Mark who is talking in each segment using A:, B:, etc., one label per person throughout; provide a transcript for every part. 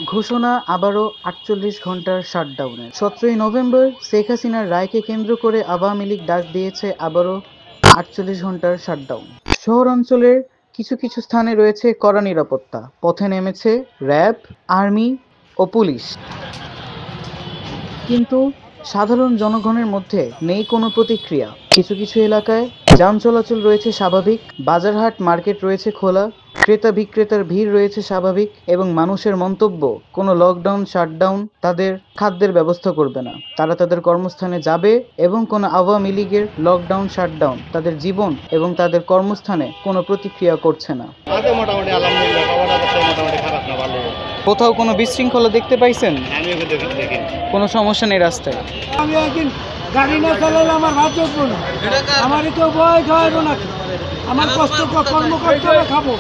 A: ঘোষণা আবারও ৪৮ ঘন্টার শাটডাউনের। ১৭ই নভেম্বর শেখ হাসিনার রায়কে কেন্দ্র করে আওয়ামী লীগ ডাক দিয়েছে আবারও ৪৮ ঘন্টার শাটডাউন। শহরাঞ্চলের কিছু কিছু স্থানে রয়েছে কড়া নিরাপত্তা। পথে নেমেছে র্যাব, আর্মি ও পুলিশ। কিন্তু সাধারণ জনগণের মধ্যে নেই কোনো প্রতিক্রিয়া। কিছু কিছু এলাকায় যান চলাচল রয়েছে স্বাভাবিক, বাজারহাট মার্কেট রয়েছে খোলা, ক্রেতা বিক্রেতার ভিড় রয়েছে স্বাভাবিক এবং মানুষের মন্তব্য কোনো লকডাউন শাটডাউন তাদের খাদ্যের ব্যবস্থা করবে না। তারা তাদের কর্মস্থানে যাবে এবং কোনো আওয়ামী লীগের লকডাউন শাটডাউন তাদের জীবন এবং তাদের কর্মস্থানে কোনো প্রতিক্রিয়া করছে না।
B: মোটামুটি আলহামদুলিল্লাহ খবরটা তো মোটামুটি খারাপ না, ভালো।
A: কোথাও কোনো বিশৃঙ্খলা দেখতে পাইছেন?
B: আমি ওকে দেখি
A: কোনো সমস্যা নেই রাস্তায়?
C: আমি একদিন গাড়ি না চালালে আমার ভাত চলবো না, আমার কেউ বয় খাওয়াবো না, আমার কষ্ট কর্ম করতে হবে, খাবো।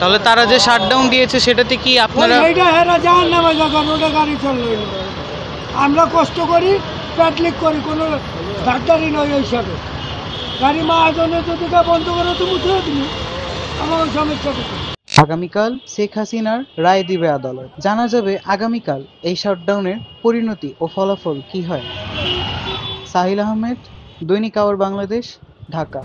A: তাহলে তারা যে শাটডাউন দিয়েছে সেটাতে কি আপনারা?
C: এইটা হেরা যান না ভাই, যখন ওটা গাড়ি চললো, আমরা কষ্ট করি, প্যাটলিক করি, কোনো ডাক্তারই নয় ওই হিসাবে। গাড়ি মাহাজনে যদি বন্ধ করে তুমি উঠে দিবি, আমার ওই সমস্যা করতে।
A: আগামীকাল শেখ হাসিনার রায় দিবে আদালত। জানা যাবে আগামীকাল এই শাটডাউনের পরিণতি ও ফলাফল কি হয়। সাহিল আহমেদ, দৈনিক আওয়ার বাংলাদেশ, ঢাকা।